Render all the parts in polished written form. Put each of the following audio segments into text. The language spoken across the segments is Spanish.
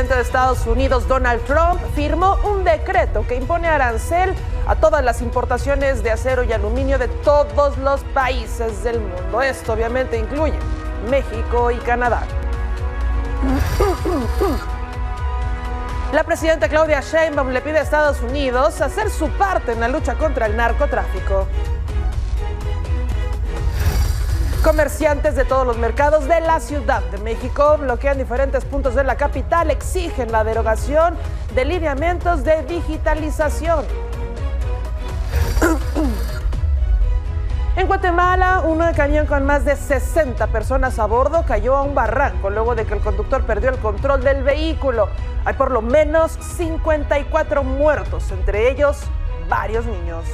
presidente de Estados Unidos, Donald Trump, firmó un decreto que impone arancel a todas las importaciones de acero y aluminio de todos los países del mundo. Esto obviamente incluye México y Canadá. La presidenta Claudia Sheinbaum le pide a Estados Unidos hacer su parte en la lucha contra el narcotráfico. Comerciantes de todos los mercados de la Ciudad de México bloquean diferentes puntos de la capital, exigen la derogación de lineamientos de digitalización. En Guatemala, un camión con más de 60 personas a bordo cayó a un barranco luego de que el conductor perdió el control del vehículo. Hay por lo menos 54 muertos, entre ellos varios niños.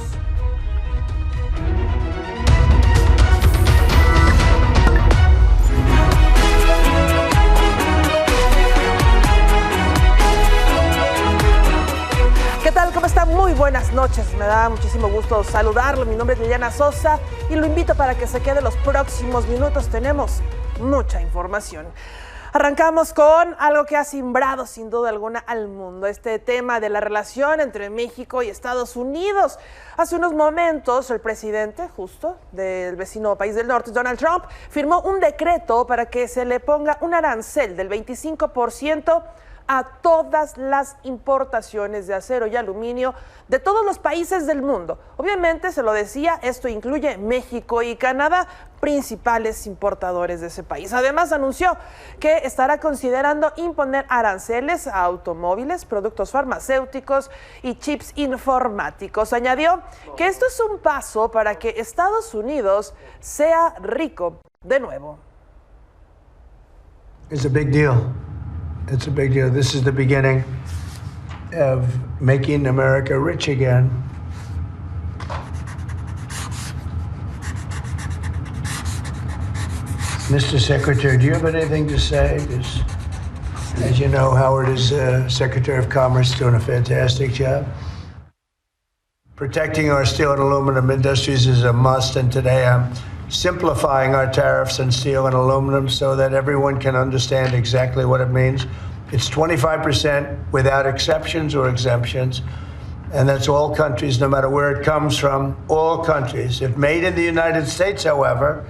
¿Qué tal? ¿Cómo está? Muy buenas noches. Me da muchísimo gusto saludarlo. Mi nombre es Liliana Sosa y lo invito para que se quede los próximos minutos. Tenemos mucha información. Arrancamos con algo que ha simbrado sin duda alguna al mundo, este tema de la relación entre México y Estados Unidos. Hace unos momentos el presidente justo del vecino país del norte, Donald Trump, firmó un decreto para que se le ponga un arancel del 25% a todas las importaciones de acero y aluminio de todos los países del mundo. Obviamente, se lo decía, esto incluye México y Canadá, principales importadores de ese país. Además, anunció que estará considerando imponer aranceles a automóviles, productos farmacéuticos y chips informáticos. Añadió que esto es un paso para que Estados Unidos sea rico de nuevo. It's a big deal. It's a big deal. This is the beginning of making America rich again. Mr. Secretary, do you have anything to say? As you know, Howard is Secretary of Commerce, doing a fantastic job. Protecting our steel and aluminum industries is a must, and today I'm simplifying our tariffs on steel and aluminum so that everyone can understand exactly what it means. It's 25% without exceptions or exemptions, and that's all countries, no matter where it comes from, all countries. If made in the United States, however,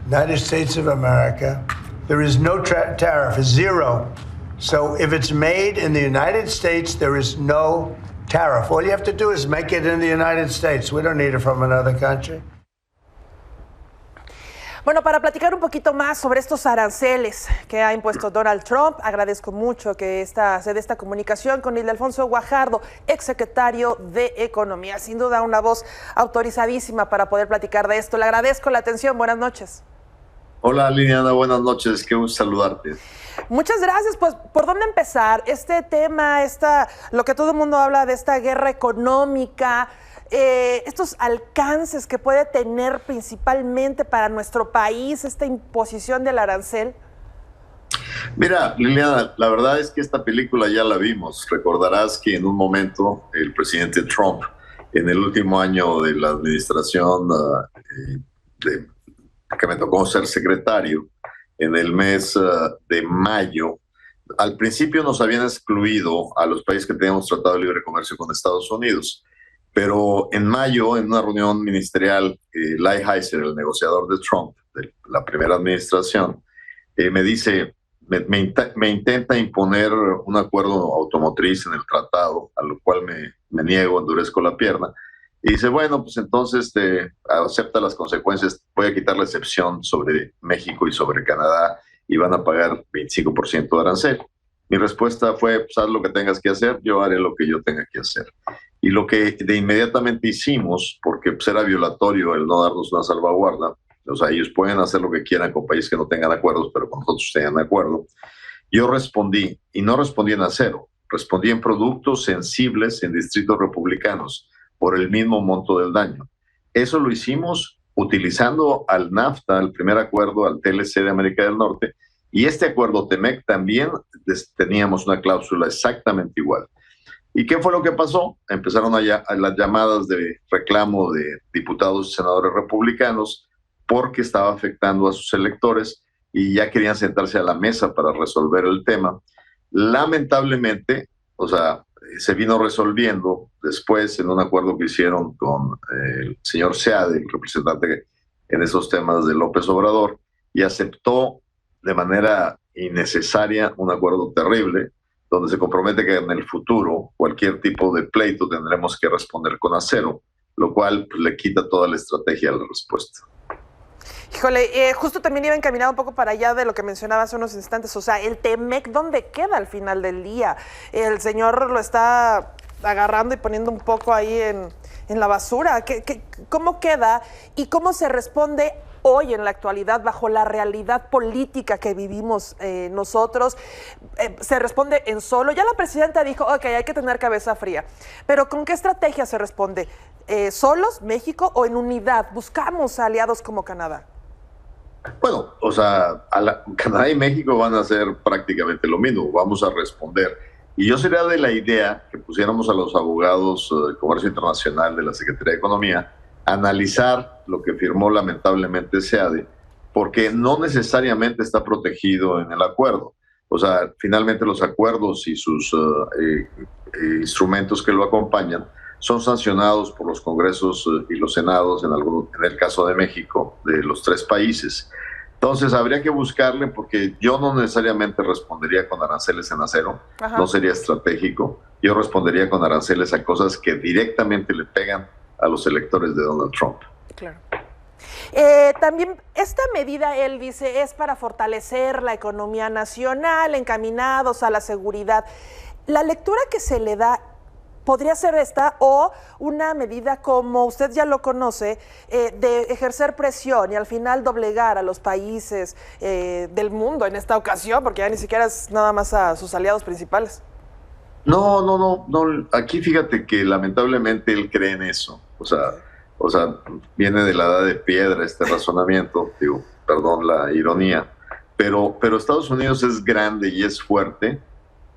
United States of America, there is no tariff, zero. So if it's made in the United States, there is no tariff. All you have to do is make it in the United States. We don't need it from another country. Bueno, para platicar un poquito más sobre estos aranceles que ha impuesto Donald Trump, agradezco mucho que se dé esta comunicación con Ildefonso Guajardo, exsecretario de Economía. Sin duda una voz autorizadísima para poder platicar de esto. Le agradezco la atención. Buenas noches. Hola Liliana, buenas noches. Qué gusto saludarte. Muchas gracias. Pues, ¿por dónde empezar? Este tema, lo que todo el mundo habla de esta guerra económica, estos alcances que puede tener principalmente para nuestro país esta imposición del arancel. Mira, Liliana, la verdad es que esta película ya la vimos. Recordarás que en un momento el presidente Trump, en el último año de la administración que me tocó ser secretario, en el mes de mayo, al principio nos habían excluido a los países que teníamos tratado de libre comercio con Estados Unidos. Pero en mayo, en una reunión ministerial, Lighthizer, el negociador de Trump, de la primera administración, me dice, me intenta imponer un acuerdo automotriz en el tratado, a lo cual me niego, endurezco la pierna. Y dice, bueno, pues entonces acepta las consecuencias, voy a quitar la excepción sobre México y sobre Canadá y van a pagar 25% de arancel. Mi respuesta fue, pues haz lo que tengas que hacer, yo haré lo que yo tenga que hacer. Y lo que de inmediatamente hicimos, porque pues, era violatorio el no darnos una salvaguarda, o sea, ellos pueden hacer lo que quieran con países que no tengan acuerdos, pero con nosotros tengan acuerdo. Yo respondí, y no respondí en acero, respondí en productos sensibles en distritos republicanos, por el mismo monto del daño. Eso lo hicimos utilizando al NAFTA, el primer acuerdo, al TLC de América del Norte, y este acuerdo TEMEC también teníamos una cláusula exactamente igual. ¿Y qué fue lo que pasó? Empezaron a las llamadas de reclamo de diputados y senadores republicanos porque estaba afectando a sus electores y ya querían sentarse a la mesa para resolver el tema. Lamentablemente, o sea, se vino resolviendo después en un acuerdo que hicieron con el señor Seade, el representante en esos temas de López Obrador, y aceptó de manera innecesaria un acuerdo terrible, donde se compromete que en el futuro cualquier tipo de pleito tendremos que responder con acero, lo cual pues, le quita toda la estrategia a la respuesta. Híjole, justo también iba encaminado un poco para allá de lo que mencionaba hace unos instantes, o sea, el TEMEC, ¿dónde queda al final del día? El señor lo está agarrando y poniendo un poco ahí en la basura. ¿Cómo queda y cómo se responde hoy en la actualidad bajo la realidad política que vivimos nosotros? Se responde en solo. Ya la presidenta dijo, ok, hay que tener cabeza fría, pero ¿con qué estrategia se responde? ¿Solos, México, o en unidad? ¿Buscamos aliados como Canadá? Bueno, o sea, Canadá y México van a hacer prácticamente lo mismo, vamos a responder. Y yo sería de la idea que pusiéramos a los abogados de Comercio Internacional de la Secretaría de Economía a analizar lo que firmó lamentablemente SEADE, porque no necesariamente está protegido en el acuerdo. O sea, finalmente los acuerdos y sus instrumentos que lo acompañan son sancionados por los congresos y los senados, en el caso de México, de los 3 países. Entonces habría que buscarle, porque yo no necesariamente respondería con aranceles en acero, Ajá. No sería estratégico. Yo respondería con aranceles a cosas que directamente le pegan a los electores de Donald Trump. Claro. También esta medida, él dice, es para fortalecer la economía nacional, encaminados a la seguridad. La lectura que se le da podría ser esta o una medida, como usted ya lo conoce, de ejercer presión y al final doblegar a los países del mundo en esta ocasión, porque ya ni siquiera es nada más a sus aliados principales. No. Aquí fíjate que lamentablemente él cree en eso. O sea, viene de la edad de piedra este razonamiento, digo, perdón la ironía, pero Estados Unidos es grande y es fuerte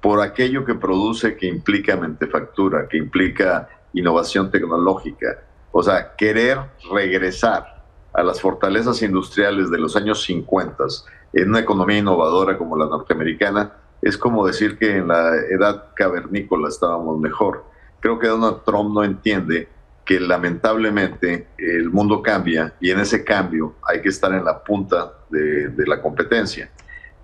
por aquello que produce, que implica mentefactura, que implica innovación tecnológica. O sea, querer regresar a las fortalezas industriales de los años 50 en una economía innovadora como la norteamericana es como decir que en la edad cavernícola estábamos mejor. Creo que Donald Trump no entiende que lamentablemente el mundo cambia y en ese cambio hay que estar en la punta de la competencia.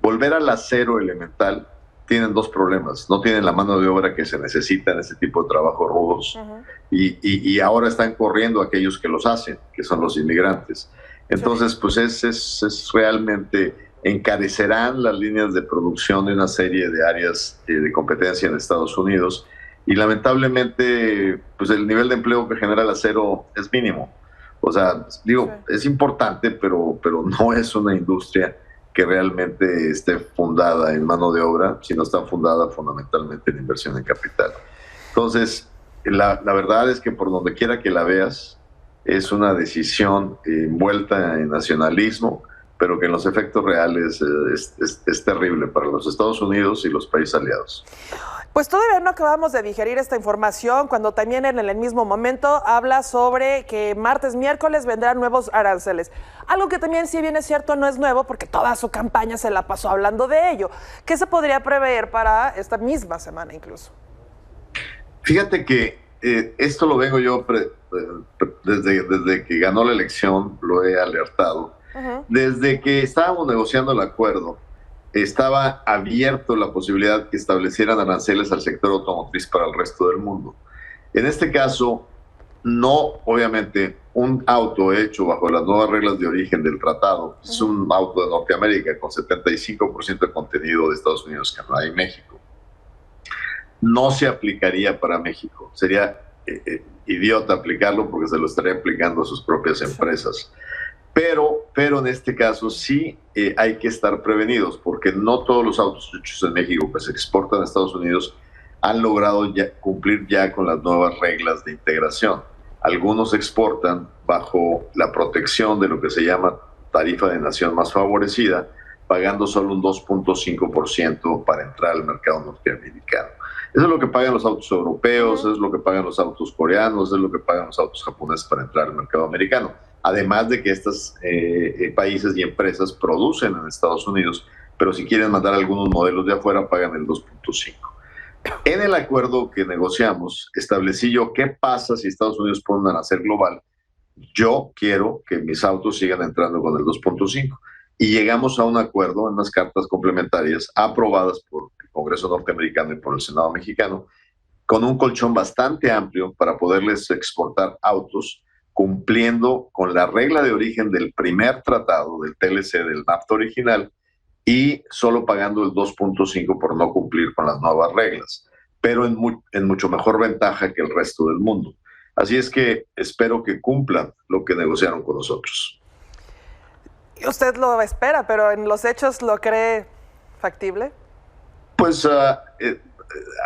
Volver al acero elemental tienen 2 problemas. No tienen la mano de obra que se necesita en ese tipo de trabajos rudos. Uh-huh. y ahora están corriendo aquellos que los hacen, que son los inmigrantes. Entonces, pues es realmente encarecerán las líneas de producción de una serie de áreas de competencia en Estados Unidos y lamentablemente pues el nivel de empleo que genera el acero es mínimo. O sea, digo, es importante, pero no es una industria que realmente esté fundada en mano de obra, sino está fundada fundamentalmente en inversión en capital. Entonces, la verdad es que por donde quiera que la veas, es una decisión envuelta en nacionalismo, pero que en los efectos reales es terrible para los Estados Unidos y los países aliados. Pues todavía no acabamos de digerir esta información, cuando también en el mismo momento habla sobre que martes, miércoles vendrán nuevos aranceles. Algo que también, si bien es cierto, no es nuevo, porque toda su campaña se la pasó hablando de ello. ¿Qué se podría prever para esta misma semana incluso? Fíjate que esto lo vengo yo desde que ganó la elección, lo he alertado. Uh-huh. Desde que estábamos negociando el acuerdo, estaba abierto la posibilidad que establecieran aranceles al sector automotriz para el resto del mundo. En este caso, no, obviamente, un auto hecho bajo las nuevas reglas de origen del tratado, uh-huh. Es un auto de Norteamérica con 75% de contenido de Estados Unidos, Canadá y México. No se aplicaría para México. Sería idiota aplicarlo porque se lo estaría aplicando a sus propias empresas. Pero en este caso sí hay que estar prevenidos, porque no todos los autos hechos en México que se exportan a Estados Unidos han logrado cumplir ya con las nuevas reglas de integración. Algunos exportan bajo la protección de lo que se llama tarifa de nación más favorecida, pagando solo un 2.5% para entrar al mercado norteamericano. Eso es lo que pagan los autos europeos, eso es lo que pagan los autos coreanos, eso es lo que pagan los autos japoneses para entrar al mercado americano. Además de que estos países y empresas producen en Estados Unidos pero si quieren mandar algunos modelos de afuera, pagan el 2.5. En el acuerdo que negociamos, establecí yo qué pasa si Estados Unidos pone un arancel global. Yo quiero que mis autos sigan entrando con el 2.5. Y llegamos a un acuerdo en unas cartas complementarias aprobadas por el Congreso norteamericano y por el Senado mexicano, con un colchón bastante amplio para poderles exportar autos, cumpliendo con la regla de origen del primer tratado, del TLC, del NAFTA original, y solo pagando el 2.5 por no cumplir con las nuevas reglas, pero en mucho mejor ventaja que el resto del mundo. Así es que espero que cumplan lo que negociaron con nosotros. Usted lo espera, pero en los hechos, ¿lo cree factible? Pues, a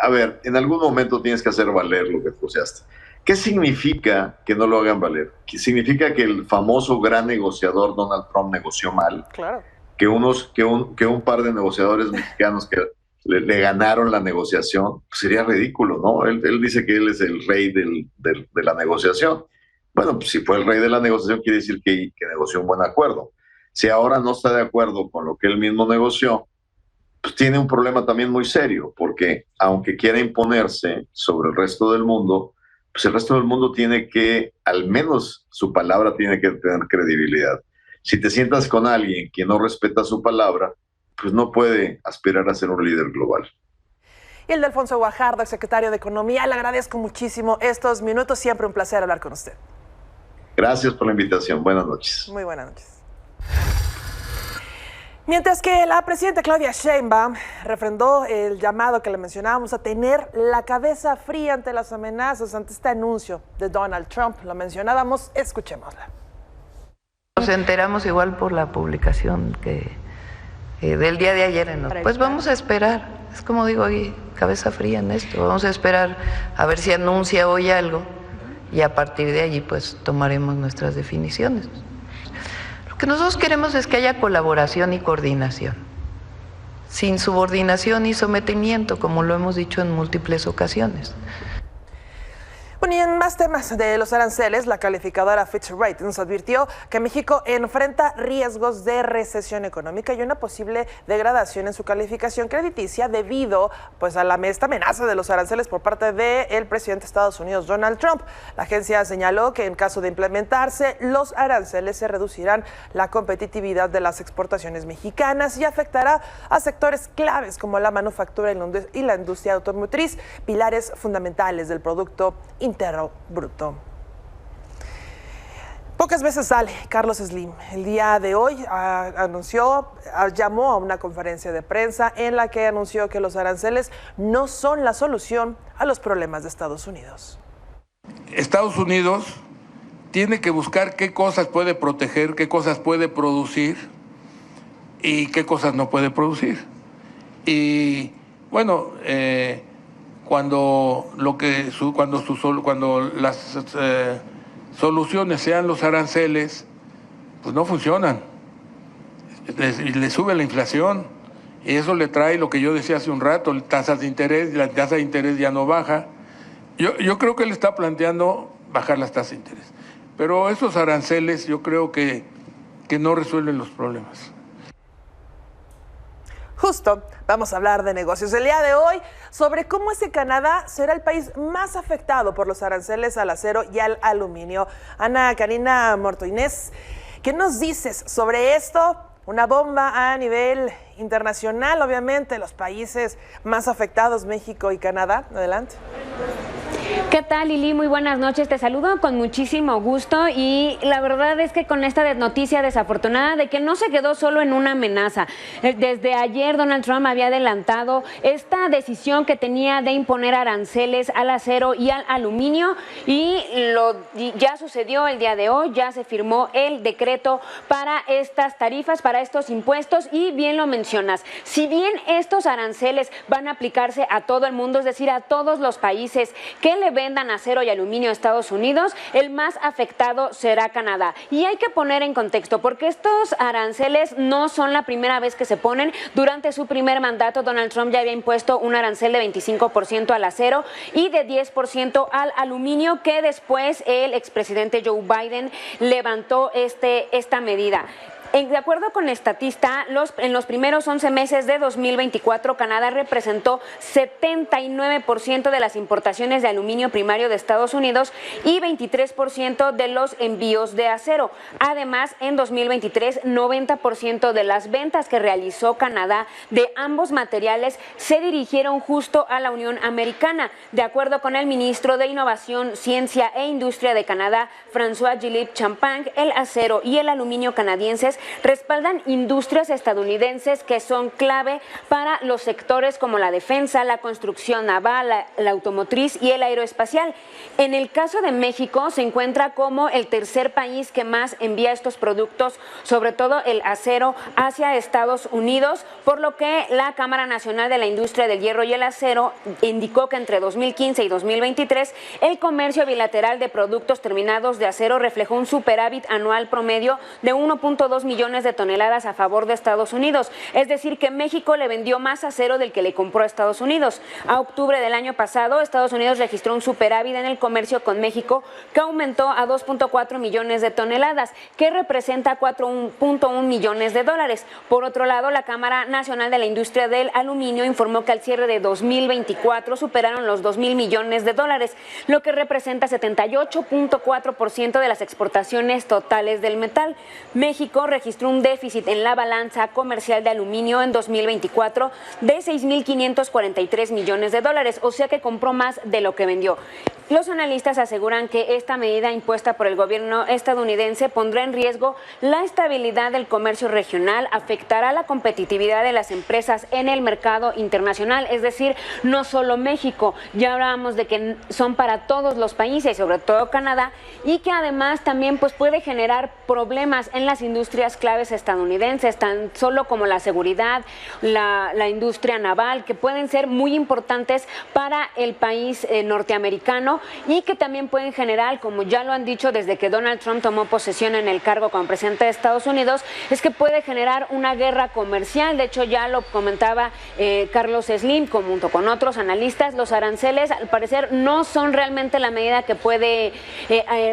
ver, en algún momento tienes que hacer valer lo que negociaste. ¿Qué significa que no lo hagan valer? ¿Qué significa que el famoso gran negociador Donald Trump negoció mal? Claro. Que un par de negociadores mexicanos que le ganaron la negociación, pues sería ridículo, ¿no? Él dice que él es el rey de la negociación. Bueno, pues si fue el rey de la negociación, quiere decir que negoció un buen acuerdo. Si ahora no está de acuerdo con lo que él mismo negoció, pues tiene un problema también muy serio, porque aunque quiera imponerse sobre el resto del mundo, pues el resto del mundo tiene que, al menos su palabra tiene que tener credibilidad. Si te sientas con alguien que no respeta su palabra, pues no puede aspirar a ser un líder global. Y el de Alfonso Guajardo, el secretario de Economía, le agradezco muchísimo estos minutos. Siempre un placer hablar con usted. Gracias por la invitación. Buenas noches. Muy buenas noches. Mientras que la presidenta Claudia Sheinbaum refrendó el llamado que le mencionábamos a tener la cabeza fría ante las amenazas, ante este anuncio de Donald Trump. Lo mencionábamos, escuchémosla. Nos enteramos igual por la publicación del día de ayer. Pues vamos a esperar, es como digo ahí, cabeza fría en esto. Vamos a esperar a ver si anuncia hoy algo y a partir de allí pues tomaremos nuestras definiciones. Lo que nosotros queremos es que haya colaboración y coordinación, sin subordinación y sometimiento, como lo hemos dicho en múltiples ocasiones. Bueno, y en más temas de los aranceles, la calificadora Fitch Ratings advirtió que México enfrenta riesgos de recesión económica y una posible degradación en su calificación crediticia debido pues, a esta amenaza de los aranceles por parte del presidente de Estados Unidos, Donald Trump. La agencia señaló que en caso de implementarse, los aranceles se reducirán la competitividad de las exportaciones mexicanas y afectará a sectores claves como la manufactura y la industria automotriz, pilares fundamentales del Producto Interno Bruto. Pocas veces sale Carlos Slim. El día de hoy llamó a una conferencia de prensa en la que anunció que los aranceles no son la solución a los problemas de Estados Unidos. Estados Unidos tiene que buscar qué cosas puede proteger, qué cosas puede producir y qué cosas no puede producir. Y bueno, cuando las soluciones sean los aranceles, pues no funcionan. Le sube la inflación y eso le trae lo que yo decía hace un rato, tasas de interés, y la tasa de interés ya no baja. Yo creo que él está planteando bajar las tasas de interés, pero esos aranceles yo creo que no resuelven los problemas. Justo, vamos a hablar de negocios el día de hoy sobre cómo es que Canadá será el país más afectado por los aranceles al acero y al aluminio. Ana Karina Mortoinés, ¿qué nos dices sobre esto? Una bomba a nivel internacional, obviamente, los países más afectados, México y Canadá. Adelante. ¿Qué tal, Lili? Muy buenas noches. Te saludo con muchísimo gusto y la verdad es que con esta noticia desafortunada de que no se quedó solo en una amenaza. Desde ayer Donald Trump había adelantado esta decisión que tenía de imponer aranceles al acero y al aluminio y ya sucedió el día de hoy, ya se firmó el decreto para estas tarifas, para estos impuestos y bien lo mencionas. Si bien estos aranceles van a aplicarse a todo el mundo, es decir, a todos los países que le vendan acero y aluminio a Estados Unidos, el más afectado será Canadá. Y hay que poner en contexto, porque estos aranceles no son la primera vez que se ponen. Durante su primer mandato, Donald Trump ya había impuesto un arancel de 25% al acero y de 10% al aluminio, que después el expresidente Joe Biden levantó esta medida. De acuerdo con Statista, en los primeros 11 meses de 2024, Canadá representó 79% de las importaciones de aluminio primario de Estados Unidos y 23% de los envíos de acero. Además, en 2023, 90% de las ventas que realizó Canadá de ambos materiales se dirigieron justo a la Unión Americana. De acuerdo con el ministro de Innovación, Ciencia e Industria de Canadá, François-Philippe Champagne, el acero y el aluminio canadienses respaldan industrias estadounidenses que son clave para los sectores como la defensa, la construcción naval, la automotriz y el aeroespacial. En el caso de México, se encuentra como el tercer país que más envía estos productos, sobre todo el acero, hacia Estados Unidos, por lo que la Cámara Nacional de la Industria del Hierro y el Acero indicó que entre 2015 y 2023 el comercio bilateral de productos terminados de acero reflejó un superávit anual promedio de 1.2 millones de toneladas a favor de Estados Unidos, es decir que México le vendió más acero del que le compró a Estados Unidos. A octubre del año pasado, Estados Unidos registró un superávit en el comercio con México que aumentó a 2.4 millones de toneladas, que representa 4.1 millones de dólares. Por otro lado, la Cámara Nacional de la Industria del Aluminio informó que al cierre de 2024 superaron los 2.000 millones de dólares, lo que representa 78.4% de las exportaciones totales del metal. México registró un déficit en la balanza comercial de aluminio en 2024 de 6.543 millones de dólares, o sea que compró más de lo que vendió. Los analistas aseguran que esta medida impuesta por el gobierno estadounidense pondrá en riesgo la estabilidad del comercio regional, afectará la competitividad de las empresas en el mercado internacional, es decir, no solo México, ya hablábamos de que son para todos los países, sobre todo Canadá, y que además también pues puede generar problemas en las industrias claves estadounidenses, tan solo como la seguridad, la industria naval, que pueden ser muy importantes para el país norteamericano y que también pueden generar, como ya lo han dicho desde que Donald Trump tomó posesión en el cargo como presidente de Estados Unidos, es que puede generar una guerra comercial. De hecho, ya lo comentaba Carlos Slim, junto con otros analistas, los aranceles al parecer no son realmente la medida que puede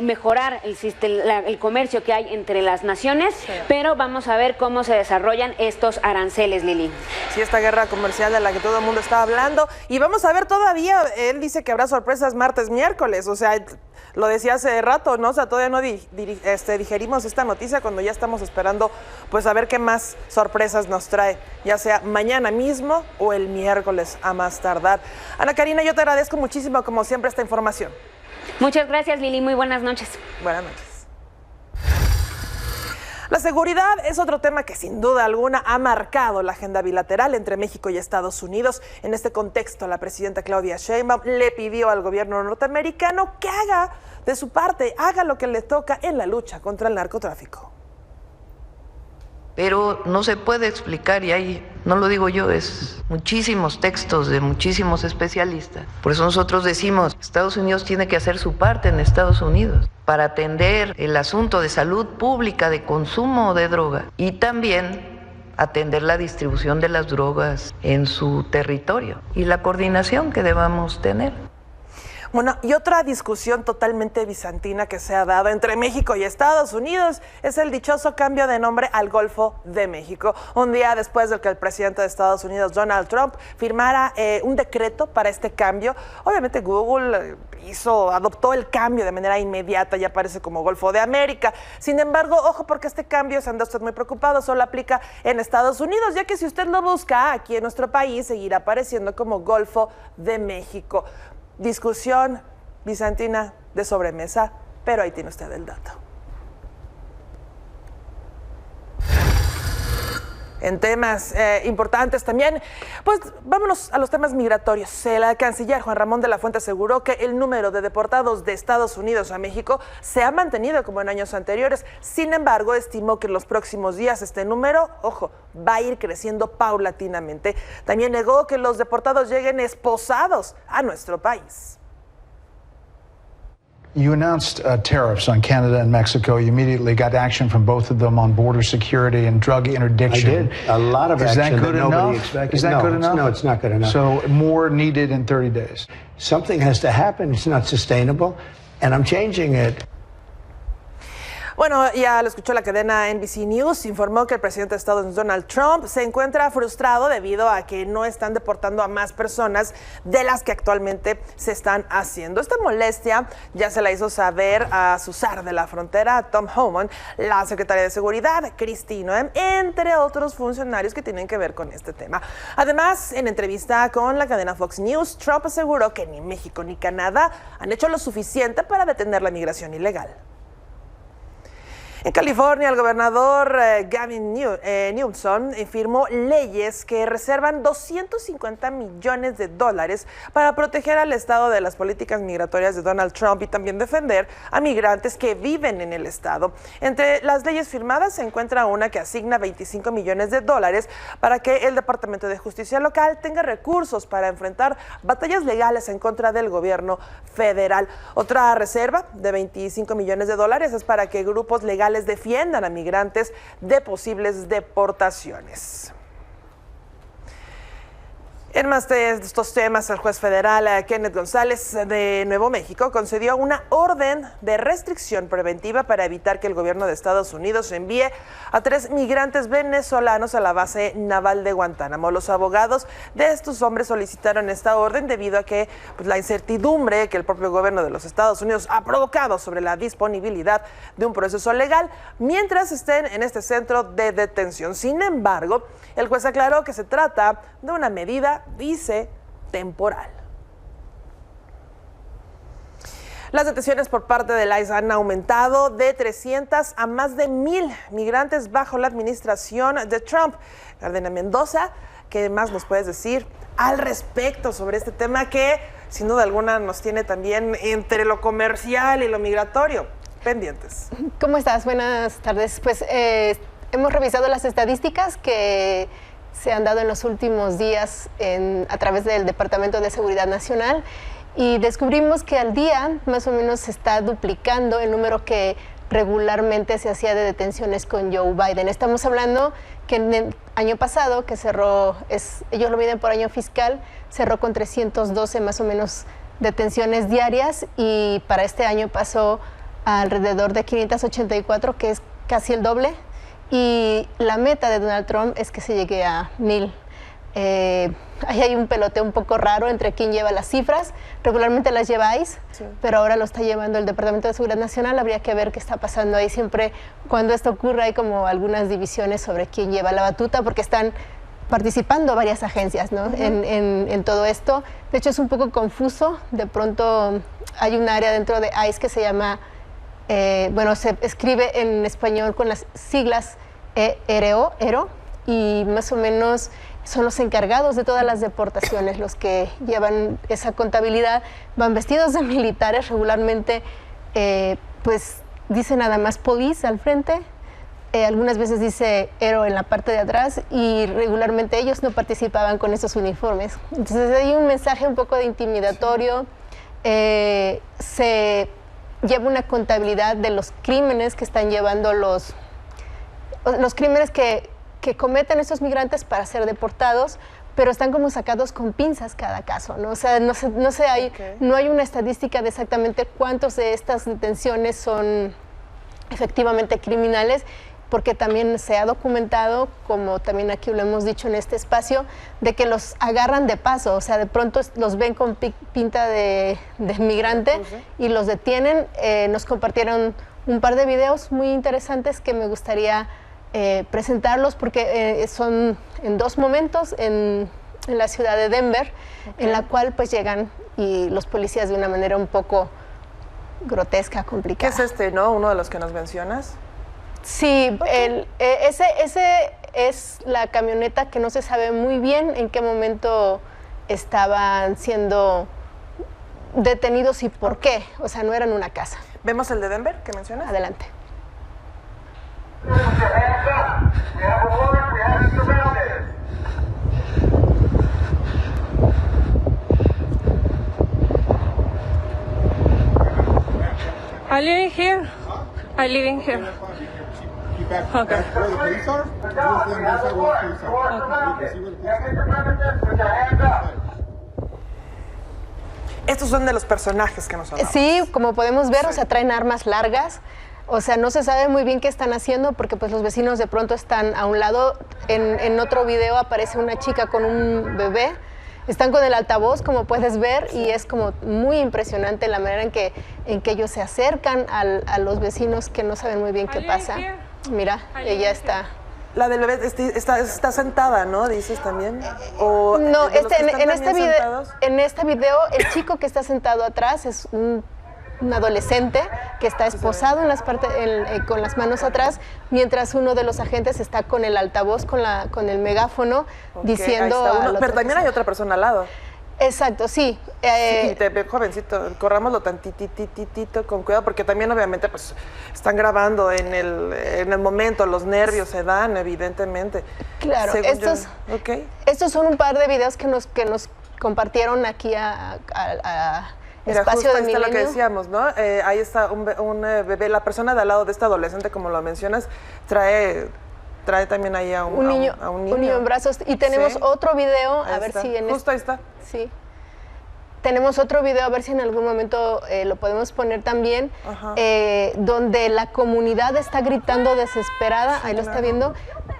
mejorar el comercio que hay entre las naciones, sí. Pero vamos a ver cómo se desarrollan estos aranceles, Lili. Sí, esta guerra comercial de la que todo el mundo está hablando, y vamos a ver todavía, él dice que habrá sorpresas martes, miércoles, o sea, lo decía hace rato, ¿no? O sea, todavía no digerimos esta noticia cuando ya estamos esperando, pues, a ver qué más sorpresas nos trae, ya sea mañana mismo o el miércoles a más tardar. Ana Karina, yo te agradezco muchísimo, como siempre, esta información. Muchas gracias, Lili, muy buenas noches. Buenas noches. La seguridad es otro tema que sin duda alguna ha marcado la agenda bilateral entre México y Estados Unidos. En este contexto, la presidenta Claudia Sheinbaum le pidió al gobierno norteamericano que haga de su parte, haga lo que le toca en la lucha contra el narcotráfico. Pero no se puede explicar, y ahí no lo digo yo, es muchísimos textos de muchísimos especialistas. Por eso nosotros decimos, Estados Unidos tiene que hacer su parte en Estados Unidos para atender el asunto de salud pública, de consumo de droga, y también atender la distribución de las drogas en su territorio y la coordinación que debamos tener. Bueno, y otra discusión totalmente bizantina que se ha dado entre México y Estados Unidos es el dichoso cambio de nombre al Golfo de México. Un día después de que el presidente de Estados Unidos, Donald Trump, firmara un decreto para este cambio, obviamente Google adoptó el cambio de manera inmediata y aparece como Golfo de América. Sin embargo, ojo, porque este cambio, se anda usted muy preocupado, solo aplica en Estados Unidos, ya que si usted lo busca aquí en nuestro país, seguirá apareciendo como Golfo de México. Discusión bizantina de sobremesa, pero ahí tiene usted el dato. En temas importantes también, pues vámonos a los temas migratorios. El canciller Juan Ramón de la Fuente aseguró que el número de deportados de Estados Unidos a México se ha mantenido como en años anteriores. Sin embargo, estimó que en los próximos días este número, ojo, va a ir creciendo paulatinamente. También negó que los deportados lleguen esposados a nuestro país. You announced tariffs on Canada and Mexico. You immediately got action from both of them on border security and drug interdiction. I did. A lot of action that nobody expected. Is that good enough? No, it's not good enough. So more needed in 30 days. Something has to happen. It's not sustainable, and I'm changing it. Bueno, ya lo escuchó la cadena NBC News, informó que el presidente de Estados Unidos, Donald Trump, se encuentra frustrado debido a que no están deportando a más personas de las que actualmente se están haciendo. Esta molestia ya se la hizo saber a su zar de la frontera, Tom Homan, la secretaria de Seguridad, Kristi Noem, entre otros funcionarios que tienen que ver con este tema. Además, en entrevista con la cadena Fox News, Trump aseguró que ni México ni Canadá han hecho lo suficiente para detener la migración ilegal. En California, el gobernador Gavin Newsom firmó leyes que reservan $250 millones para proteger al estado de las políticas migratorias de Donald Trump y también defender a migrantes que viven en el estado. Entre las leyes firmadas se encuentra una que asigna $25 millones para que el Departamento de Justicia local tenga recursos para enfrentar batallas legales en contra del gobierno federal. Otra reserva de $25 millones es para que grupos legales defiendan a migrantes de posibles deportaciones. En más de estos temas, el juez federal Kenneth González de Nuevo México concedió una orden de restricción preventiva para evitar que el gobierno de Estados Unidos envíe a 3 migrantes venezolanos a la base naval de Guantánamo. Los abogados de estos hombres solicitaron esta orden debido a que la incertidumbre que el propio gobierno de los Estados Unidos ha provocado sobre la disponibilidad de un proceso legal mientras estén en este centro de detención. Sin embargo, el juez aclaró que se trata de una medida, dice, temporal. Las detenciones por parte del ICE han aumentado de 300 a más de 1,000 migrantes bajo la administración de Trump. Gardenia Mendoza, ¿qué más nos puedes decir al respecto sobre este tema que sin duda alguna nos tiene también entre lo comercial y lo migratorio pendientes? ¿Cómo estás? Buenas tardes. Pues hemos revisado las estadísticas que se han dado en los últimos días a través del Departamento de Seguridad Nacional y descubrimos que al día más o menos se está duplicando el número que regularmente se hacía de detenciones con Joe Biden. Estamos hablando que en el año pasado, que cerró, ellos lo miden por año fiscal, cerró con 312 más o menos detenciones diarias y para este año pasó a alrededor de 584, que es casi el doble. Y la meta de Donald Trump es que se llegue a 1,000. Ahí hay un peloteo un poco raro entre quién lleva las cifras. Regularmente las lleva ICE, sí, pero ahora lo está llevando el Departamento de Seguridad Nacional. Habría que ver qué está pasando ahí. Siempre cuando esto ocurre hay como algunas divisiones sobre quién lleva la batuta porque están participando varias agencias, ¿no? en todo esto. De hecho es un poco confuso. De pronto hay un área dentro de ICE que se llama, se escribe en español con las siglas ERO, y más o menos son los encargados de todas las deportaciones, los que llevan esa contabilidad, van vestidos de militares regularmente, pues dice nada más police al frente, algunas veces dice ERO en la parte de atrás y regularmente ellos no participaban con esos uniformes. Entonces hay un mensaje un poco de intimidatorio, se lleva una contabilidad de los crímenes que están llevando los crímenes que cometen estos migrantes para ser deportados, pero están como sacados con pinzas cada caso, ¿no? O sea, no hay una estadística de exactamente cuántos de estas detenciones son efectivamente criminales, porque también se ha documentado, como también aquí lo hemos dicho en este espacio, de que los agarran de paso, o sea, de pronto los ven con pinta de migrante y los detienen. Nos compartieron un par de videos muy interesantes que me gustaría presentarlos porque son en 2 momentos en la ciudad de Denver, en la cual pues llegan y los policías de una manera un poco grotesca, complicada. ¿Qué es este, no? Uno de los que nos mencionas. Sí, ese es la camioneta que no se sabe muy bien en qué momento estaban siendo detenidos y por qué. O sea, no eran una casa. ¿Vemos el de Denver que mencionas? Adelante. I live in here. I live in here. Okay. Where the police are? Estos son de los personajes que nos hablamos. Sí, como podemos ver, o sea, traen armas largas. O sea, no se sabe muy bien qué están haciendo porque pues los vecinos de pronto están a un lado. En otro video aparece una chica con un bebé. Están con el altavoz, como puedes ver, y es como muy impresionante la manera en que ellos se acercan a los vecinos que no saben muy bien qué pasa. Mira, ella está... La del bebé está sentada, ¿no? Dices también. ¿O no, en este video, video el chico que está sentado atrás es un adolescente que está esposado con las manos atrás, mientras uno de los agentes está con el altavoz, con el megáfono, diciendo... Pero también hay otra persona al lado. Exacto, sí. Sí, te ve jovencito, corrámoslo tantitito con cuidado, porque también obviamente pues están grabando en el momento, los nervios se dan, evidentemente. Claro, estos son un par de videos que nos compartieron aquí a Mira, Espacio justo de ahí está Milenio. lo que decíamos, ¿no? Ahí está un bebé, la persona de al lado de este adolescente, como lo mencionas, trae también ahí a un niño en brazos. Y tenemos otro video, ahí a ver está. si en justo ahí está. Sí. Tenemos otro video, a ver si en algún momento lo podemos poner también, donde la comunidad está gritando desesperada, ahí lo está viendo.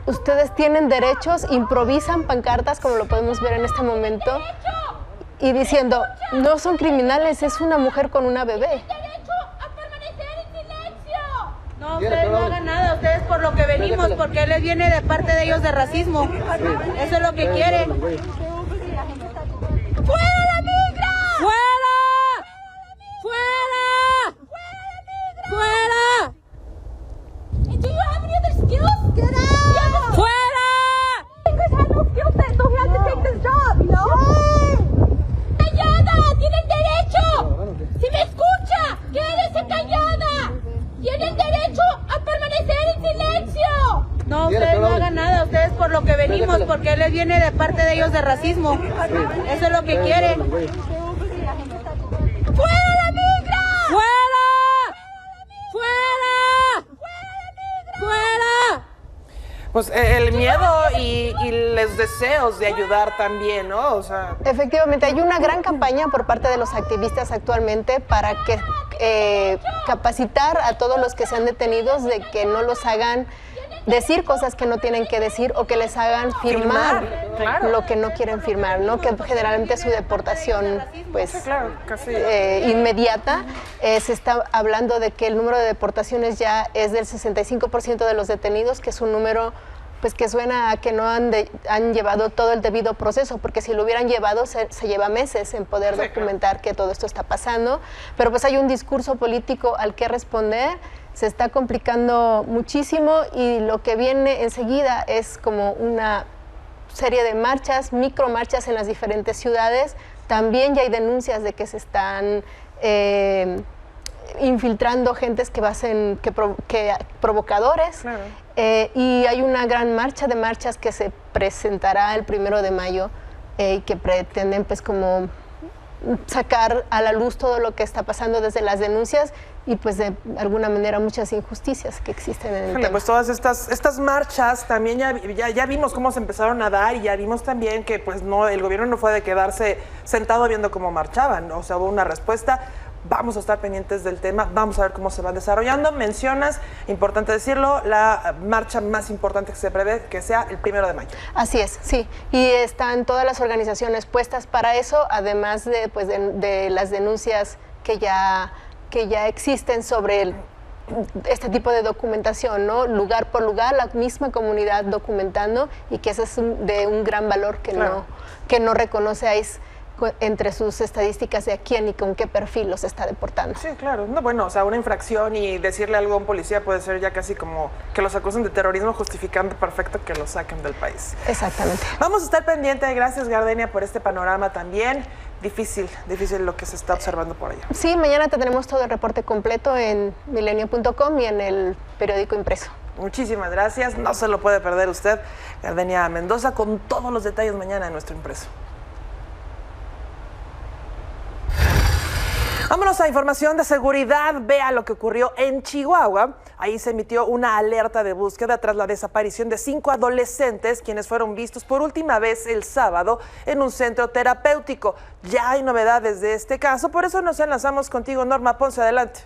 Ustedes tienen derechos, improvisan pancartas, como lo podemos ver en este momento, y diciendo, no son criminales, es una mujer con una bebé. No, ustedes no hagan nada, ustedes por lo que venimos, porque les viene de parte de ellos de racismo. Eso es lo que quieren. ¡Fuera, migra! ¡Fuera! ¡Fuera! ¡Fuera! Do you have any other skills? Get out! ¡Fuera! You guys have no skill set, so we have to take this job, you know? ¡Callada! ¡Tienen derecho! ¡Si me escucha! ¡Quédese callada! ¡Tienen derecho a permanecer en silencio! No, ustedes no hagan nada, ustedes por lo que venimos, porque les viene de parte de ellos de racismo. Eso es lo que quieren. ¡Fuera, migra! ¡Fuera! ¡Fuera! ¡Fuera! Pues el miedo y los deseos de ayudar también, ¿no? O sea... Efectivamente, hay una gran campaña por parte de los activistas actualmente para que capacitar a todos los que sean detenidos de que no los hagan decir cosas que no tienen que decir o que les hagan firmar lo que no quieren firmar, ¿no? Que generalmente su deportación pues inmediata. Se está hablando de que el número de deportaciones ya es del 65% de los detenidos, que es un número pues que suena a que no han llevado todo el debido proceso, porque si lo hubieran llevado se lleva meses en poder documentar que todo esto está pasando, pero pues hay un discurso político al que responder. Se está complicando muchísimo y lo que viene enseguida es como una serie de marchas, micromarchas en las diferentes ciudades. También ya hay denuncias de que se están infiltrando gentes que provocadores. Y hay una gran marcha de marchas que se presentará el 1 de mayo que pretenden pues como sacar a la luz todo lo que está pasando desde las denuncias y pues de alguna manera muchas injusticias que existen en el tema. Pues todas estas marchas también ya vimos cómo se empezaron a dar y ya vimos también que pues no, el gobierno no fue de quedarse sentado viendo cómo marchaban, ¿no? O sea, hubo una respuesta. Vamos a estar pendientes del tema, vamos a ver cómo se va desarrollando. Mencionas, importante decirlo, la marcha más importante que se prevé que sea el 1 de mayo. Así es, sí. Y están todas las organizaciones puestas para eso, además de, pues, de las denuncias que ya existen sobre este tipo de documentación, ¿no? Lugar por lugar, la misma comunidad documentando, y que eso es de un gran valor que no reconoce ICE entre sus estadísticas de a quién y con qué perfil los está deportando. Sí, claro. No, bueno, o sea, una infracción y decirle algo a un policía puede ser ya casi como que los acusen de terrorismo, justificando perfecto que los saquen del país. Exactamente. Vamos a estar pendientes. Gracias, Gardenia, por este panorama también. Difícil lo que se está observando por allá. Sí, mañana tendremos todo el reporte completo en milenio.com y en el periódico impreso. Muchísimas gracias. No se lo puede perder usted. Gardenia Mendoza con todos los detalles mañana en nuestro impreso. Vámonos a información de seguridad. Vea lo que ocurrió en Chihuahua. Ahí se emitió una alerta de búsqueda tras la desaparición de 5 adolescentes, quienes fueron vistos por última vez el sábado en un centro terapéutico. Ya hay novedades de este caso, por eso nos enlazamos contigo, Norma Ponce. Adelante.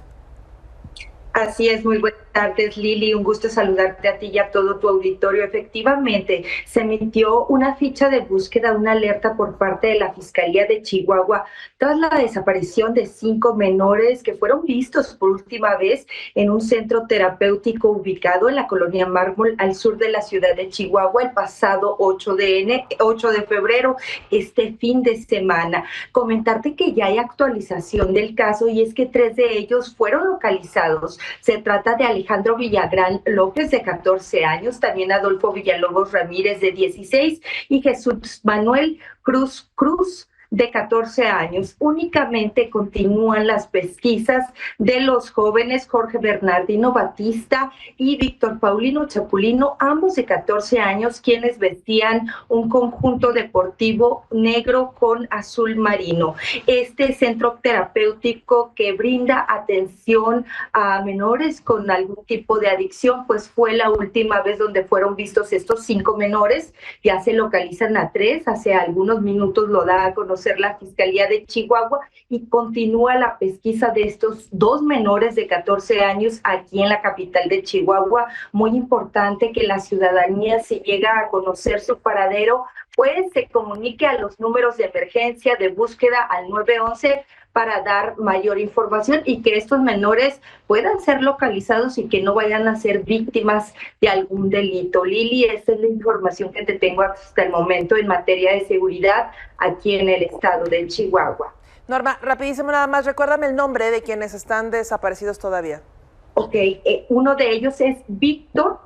Así es, muy buenas tardes, Lili. Un gusto saludarte a ti y a todo tu auditorio. Efectivamente, se emitió una ficha de búsqueda, una alerta por parte de la Fiscalía de Chihuahua tras la desaparición de 5 menores que fueron vistos por última vez en un centro terapéutico ubicado en la colonia Mármol, al sur de la ciudad de Chihuahua, el pasado 8 de febrero, este fin de semana. Comentarte que ya hay actualización del caso y es que 3 de ellos fueron localizados. Se trata de Alejandro Villagrán López, de 14 años, también Adolfo Villalobos Ramírez, de 16, y Jesús Manuel Cruz, de 14 años. Únicamente continúan las pesquisas de los jóvenes Jorge Bernardino Batista y Víctor Paulino Chapulino, ambos de 14 años, quienes vestían un conjunto deportivo negro con azul marino. Este centro terapéutico que brinda atención a menores con algún tipo de adicción, pues fue la última vez donde fueron vistos estos 5 menores. Ya se localizan a 3, hace algunos minutos lo da a conocer la Fiscalía de Chihuahua, y continúa la pesquisa de estos 2 menores de 14 años aquí en la capital de Chihuahua. Muy importante que la ciudadanía, si llega a conocer su paradero, pues se comunique a los números de emergencia de búsqueda al 911 para dar mayor información y que estos menores puedan ser localizados y que no vayan a ser víctimas de algún delito. Lili, esta es la información que te tengo hasta el momento en materia de seguridad aquí en el estado de Chihuahua. Norma, rapidísimo nada más, recuérdame el nombre de quienes están desaparecidos todavía. Ok, uno de ellos es Víctor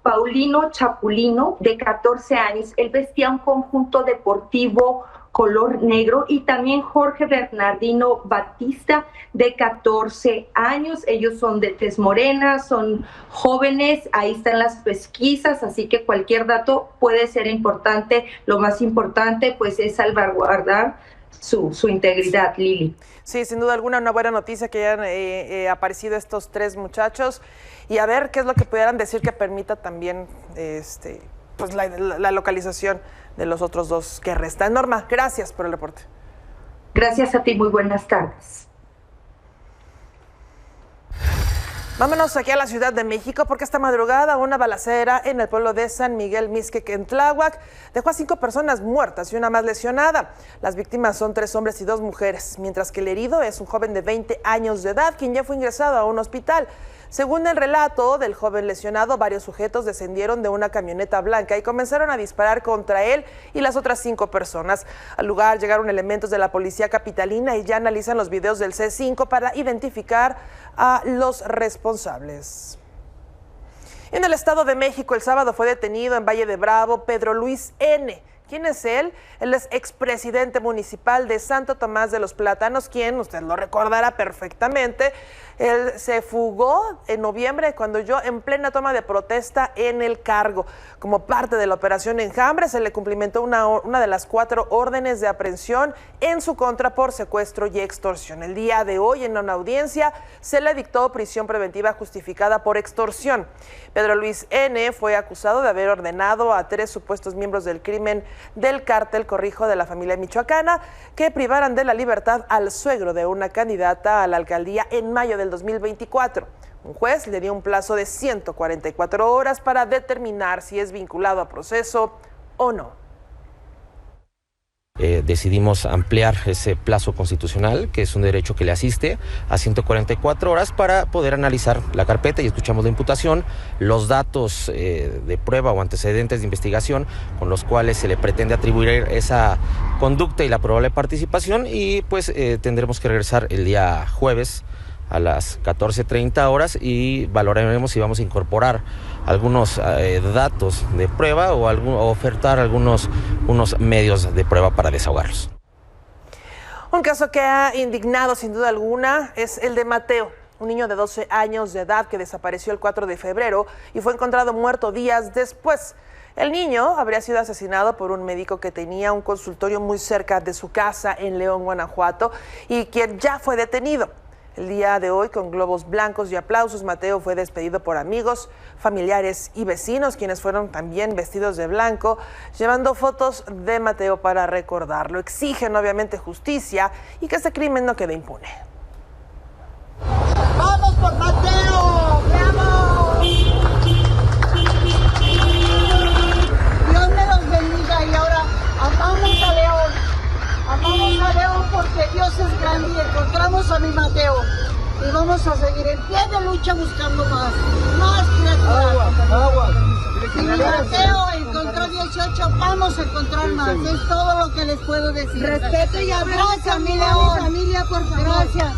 Paulino Chapulino, de 14 años. Él vestía un conjunto deportivo color negro, y también Jorge Bernardino Batista, de 14 años. Ellos son de tez morena, son jóvenes, ahí están las pesquisas, así que cualquier dato puede ser importante. Lo más importante pues es salvaguardar su integridad, Lili. Sí, sin duda alguna, una buena noticia que hayan aparecido estos 3 muchachos, y a ver qué es lo que pudieran decir que permita también pues la localización de los otros 2 que restan. Norma, gracias por el reporte. Gracias a ti, muy buenas tardes. Vámonos aquí a la Ciudad de México, porque esta madrugada una balacera en el pueblo de San Miguel Mixquic, en Tláhuac, dejó a 5 personas muertas y una más lesionada. Las víctimas son 3 hombres y 2 mujeres, mientras que el herido es un joven de 20 años de edad, quien ya fue ingresado a un hospital. Según el relato del joven lesionado, varios sujetos descendieron de una camioneta blanca y comenzaron a disparar contra él y las otras 5 personas. Al lugar llegaron elementos de la policía capitalina y ya analizan los videos del C5 para identificar a los responsables. En el Estado de México, el sábado fue detenido en Valle de Bravo Pedro Luis N. ¿Quién es él? Él es expresidente municipal de Santo Tomás de los Plátanos, quien usted lo recordará perfectamente. Él se fugó en noviembre cuando yo en plena toma de protesta en el cargo. Como parte de la operación Enjambre, se le cumplimentó una de las 4 órdenes de aprehensión en su contra por secuestro y extorsión. El día de hoy, en una audiencia, se le dictó prisión preventiva justificada por extorsión. Pedro Luis N. fue acusado de haber ordenado a 3 supuestos miembros del crimen del cártel Corrijo de la familia michoacana que privaran de la libertad al suegro de una candidata a la alcaldía en mayo del 2024. Un juez le dio un plazo de 144 horas para determinar si es vinculado a proceso o no. Decidimos ampliar ese plazo constitucional, que es un derecho que le asiste, a 144 horas para poder analizar la carpeta, y escuchamos la imputación, los datos de prueba o antecedentes de investigación con los cuales se le pretende atribuir esa conducta y la probable participación, y pues tendremos que regresar el día jueves a las 14:30 horas y valoraremos si vamos a incorporar algunos datos de prueba o ofertar unos medios de prueba para desahogarlos. Un caso que ha indignado sin duda alguna es el de Mateo, un niño de 12 años de edad que desapareció el 4 de febrero y fue encontrado muerto días después. El niño habría sido asesinado por un médico que tenía un consultorio muy cerca de su casa en León, Guanajuato, y quien ya fue detenido. El día de hoy, con globos blancos y aplausos, Mateo fue despedido por amigos, familiares y vecinos, quienes fueron también vestidos de blanco, llevando fotos de Mateo para recordarlo. Exigen obviamente justicia y que este crimen no quede impune. ¡Vamos por Mateo! es grande y encontramos a mi Mateo. Y vamos a seguir en pie de lucha buscando más criaturas. Agua. Si mi Mateo encontró 18, vamos a encontrar más. Es todo lo que les puedo decir. Respeto y abrazo a mi familia, por favor. Gracias.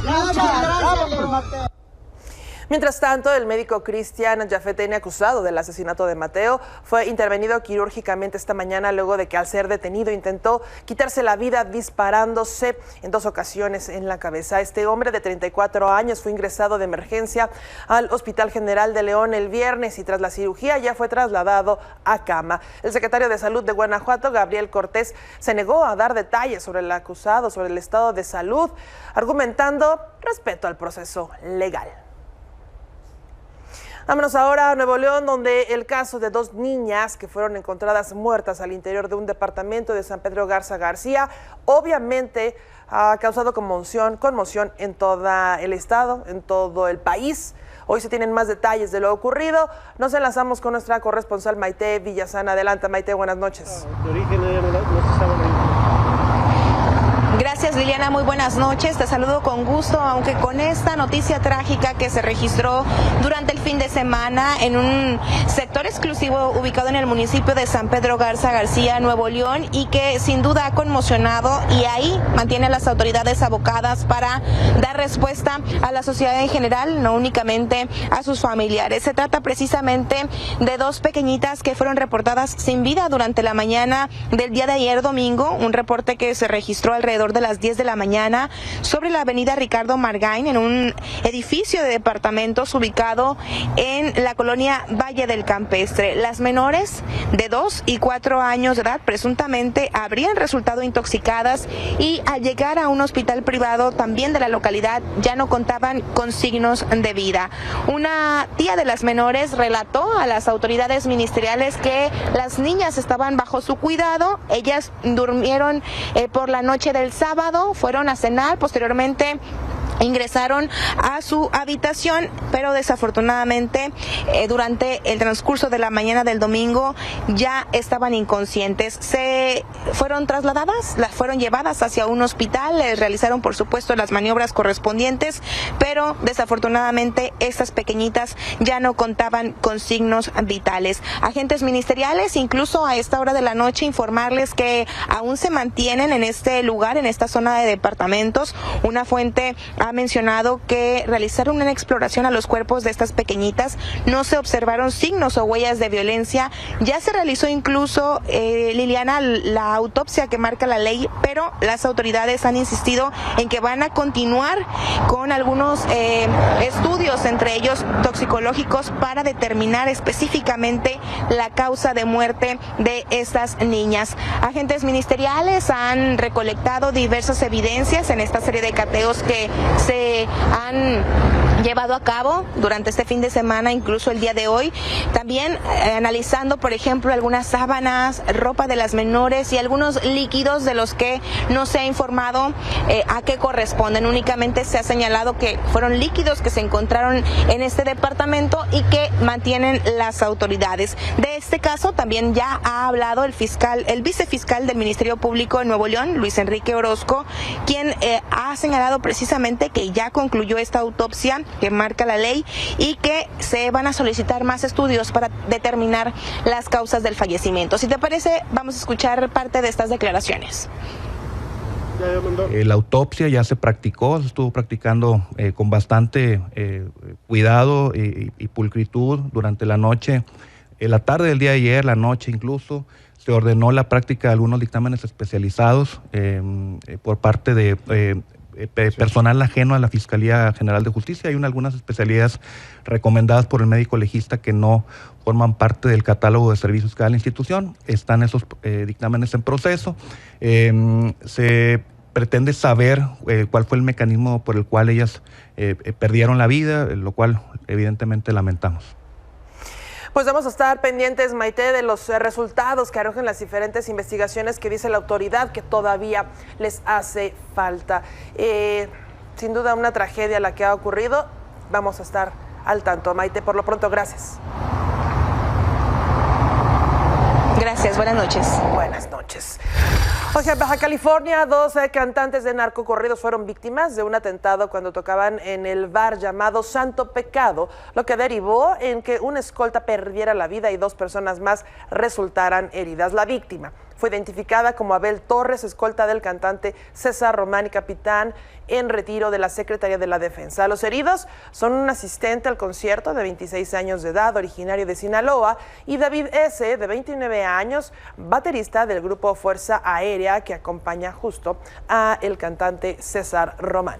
Mientras tanto, el médico Cristian Jafeteni, acusado del asesinato de Mateo, fue intervenido quirúrgicamente esta mañana luego de que al ser detenido intentó quitarse la vida disparándose en 2 ocasiones en la cabeza. Este hombre de 34 años fue ingresado de emergencia al Hospital General de León el viernes y tras la cirugía ya fue trasladado a cama. El secretario de Salud de Guanajuato, Gabriel Cortés, se negó a dar detalles sobre el acusado, sobre el estado de salud, argumentando respeto al proceso legal. Vámonos ahora a Nuevo León, donde el caso de 2 niñas que fueron encontradas muertas al interior de un departamento de San Pedro Garza García, obviamente ha causado conmoción en todo el estado, en todo el país. Hoy se tienen más detalles de lo ocurrido. Nos enlazamos con nuestra corresponsal Maite Villasana. Adelante, Maite, buenas noches. Gracias, Liliana, muy buenas noches, te saludo con gusto, aunque con esta noticia trágica que se registró durante el fin de semana en un sector exclusivo ubicado en el municipio de San Pedro Garza García, Nuevo León, y que sin duda ha conmocionado y ahí mantiene a las autoridades abocadas para dar respuesta a la sociedad en general, no únicamente a sus familiares. Se trata precisamente de 2 pequeñitas que fueron reportadas sin vida durante la mañana del día de ayer domingo, un reporte que se registró alrededor de las 10 de la mañana sobre la avenida Ricardo Margain, en un edificio de departamentos ubicado en la colonia Valle del Campestre. Las menores de 2 y 4 años de edad presuntamente habrían resultado intoxicadas y al llegar a un hospital privado también de la localidad ya no contaban con signos de vida. Una tía de las menores relató a las autoridades ministeriales que las niñas estaban bajo su cuidado, ellas durmieron por la noche del sábado, fueron a cenar, posteriormente ingresaron a su habitación, pero desafortunadamente durante el transcurso de la mañana del domingo ya estaban inconscientes. Se fueron trasladadas, las fueron llevadas hacia un hospital, les realizaron por supuesto las maniobras correspondientes, pero desafortunadamente estas pequeñitas ya no contaban con signos vitales. Agentes ministeriales, incluso a esta hora de la noche, informarles que aún se mantienen en este lugar, en esta zona de departamentos. Una fuente ha mencionado que realizaron una exploración a los cuerpos de estas pequeñitas, no se observaron signos o huellas de violencia, ya se realizó incluso, Liliana, la autopsia que marca la ley, pero las autoridades han insistido en que van a continuar con algunos estudios, entre ellos toxicológicos, para determinar específicamente la causa de muerte de estas niñas. Agentes ministeriales han recolectado diversas evidencias en esta serie de cateos que se han llevado a cabo durante este fin de semana, incluso el día de hoy, también analizando, por ejemplo, algunas sábanas, ropa de las menores y algunos líquidos de los que no se ha informado a qué corresponden. Únicamente se ha señalado que fueron líquidos que se encontraron en este departamento y que mantienen las autoridades. De este caso también ya ha hablado el vicefiscal del Ministerio Público de Nuevo León, Luis Enrique Orozco, quien ha señalado precisamente que ya concluyó esta autopsia que marca la ley y que se van a solicitar más estudios para determinar las causas del fallecimiento. Si te parece, vamos a escuchar parte de estas declaraciones. La autopsia ya se practicó, se estuvo practicando con bastante cuidado y pulcritud durante la noche. La tarde del día de ayer, la noche incluso, se ordenó la práctica de algunos dictámenes especializados por parte de personal ajeno a la Fiscalía General de Justicia. Hay algunas especialidades recomendadas por el médico legista que no forman parte del catálogo de servicios que da la institución. Están esos dictámenes en proceso. Se pretende saber cuál fue el mecanismo por el cual ellas perdieron la vida, lo cual evidentemente lamentamos. Pues vamos a estar pendientes, Maite, de los resultados que arrojen las diferentes investigaciones que dice la autoridad que todavía les hace falta. Sin duda una tragedia la que ha ocurrido. Vamos a estar al tanto. Maite, por lo pronto, gracias. Gracias, buenas noches. Buenas noches. Oye, en Baja California, 2 cantantes de narcocorridos fueron víctimas de un atentado cuando tocaban en el bar llamado Santo Pecado, lo que derivó en que una escolta perdiera la vida y 2 personas más resultaran heridas. La víctima fue identificada como Abel Torres, escolta del cantante César Román y capitán en retiro de la Secretaría de la Defensa. Los heridos son un asistente al concierto de 26 años de edad, originario de Sinaloa, y David S., de 29 años, baterista del grupo Fuerza Aérea, que acompaña justo a el cantante César Román.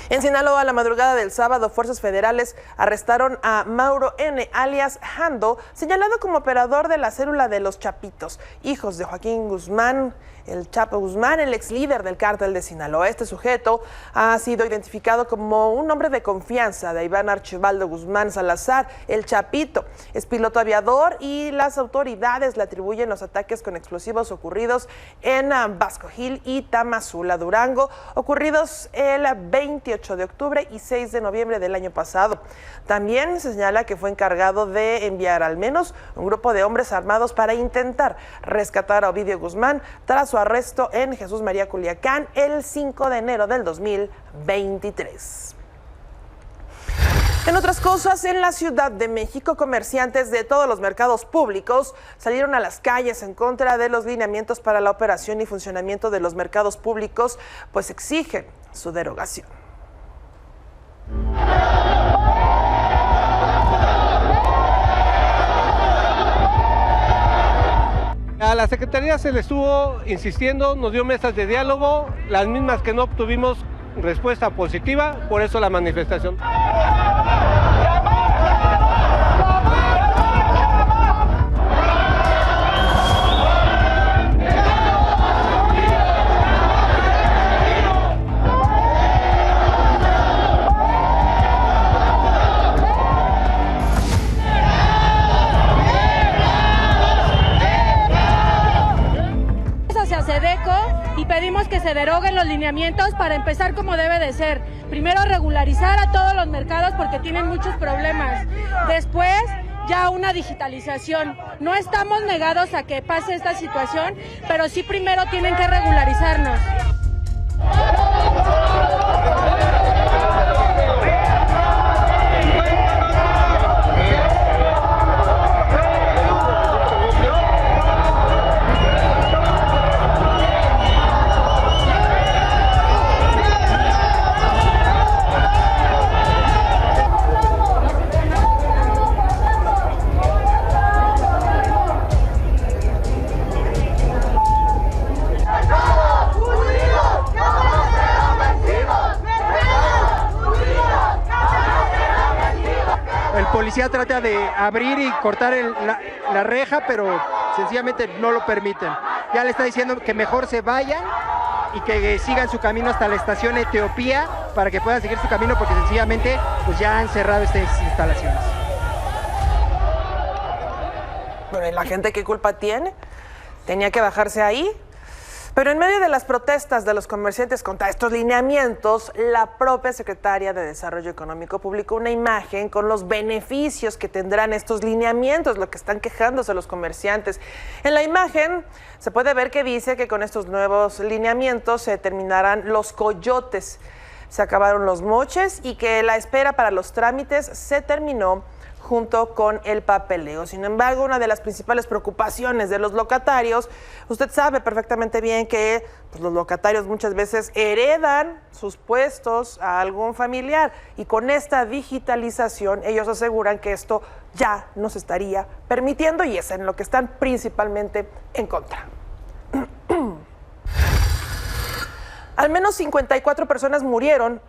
En Sinaloa, a la madrugada del sábado, fuerzas federales arrestaron a Mauro N., alias Jando, señalado como operador de la célula de los Chapitos, hijos de Joaquín Guzmán, el Chapo Guzmán, el ex líder del cártel de Sinaloa. Este sujeto ha sido identificado como un hombre de confianza de Iván Archibaldo Guzmán Salazar, el Chapito. Es piloto aviador y las autoridades le atribuyen los ataques con explosivos ocurridos en Vasco Gil y Tamazula, Durango, ocurridos el 28 de octubre y 6 de noviembre del año pasado. También se señala que fue encargado de enviar al menos un grupo de hombres armados para intentar rescatar a Ovidio Guzmán tras su arresto en Jesús María, Culiacán, el 5 de enero del 2023. En otras cosas, en la Ciudad de México, comerciantes de todos los mercados públicos salieron a las calles en contra de los lineamientos para la operación y funcionamiento de los mercados públicos, pues exigen su derogación. A la Secretaría se le estuvo insistiendo, nos dio mesas de diálogo, las mismas que no obtuvimos respuesta positiva, por eso la manifestación. Y pedimos que se deroguen los lineamientos para empezar como debe de ser. Primero regularizar a todos los mercados porque tienen muchos problemas. Después ya una digitalización. No estamos negados a que pase esta situación, pero sí primero tienen que regularizarnos. Policía trata de abrir y cortar la reja, pero sencillamente no lo permiten. Ya le está diciendo que mejor se vayan y que sigan su camino hasta la estación Etiopía para que puedan seguir su camino porque sencillamente pues ya han cerrado estas instalaciones. Bueno, ¿y la gente qué culpa tiene? ¿Tenía que bajarse ahí? Pero en medio de las protestas de los comerciantes contra estos lineamientos, la propia secretaria de Desarrollo Económico publicó una imagen con los beneficios que tendrán estos lineamientos, lo que están quejándose los comerciantes. En la imagen se puede ver que dice que con estos nuevos lineamientos se terminarán los coyotes, se acabaron los moches y que la espera para los trámites se terminó junto con el papeleo. Sin embargo, una de las principales preocupaciones de los locatarios, usted sabe perfectamente bien que pues, los locatarios muchas veces heredan sus puestos a algún familiar y con esta digitalización ellos aseguran que esto ya no se estaría permitiendo y es en lo que están principalmente en contra. Al menos 54 personas murieron,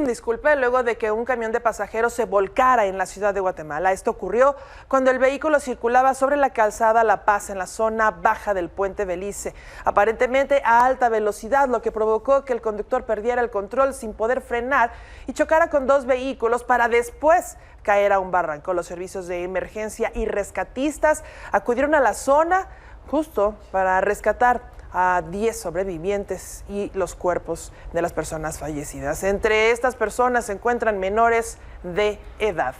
disculpe, luego de que un camión de pasajeros se volcara en la ciudad de Guatemala. Esto ocurrió cuando el vehículo circulaba sobre la calzada La Paz, en la zona baja del puente Belice, aparentemente a alta velocidad, lo que provocó que el conductor perdiera el control sin poder frenar y chocara con 2 vehículos para después caer a un barranco. Los servicios de emergencia y rescatistas acudieron a la zona justo para rescatar a 10 sobrevivientes y los cuerpos de las personas fallecidas. Entre estas personas se encuentran menores de edad.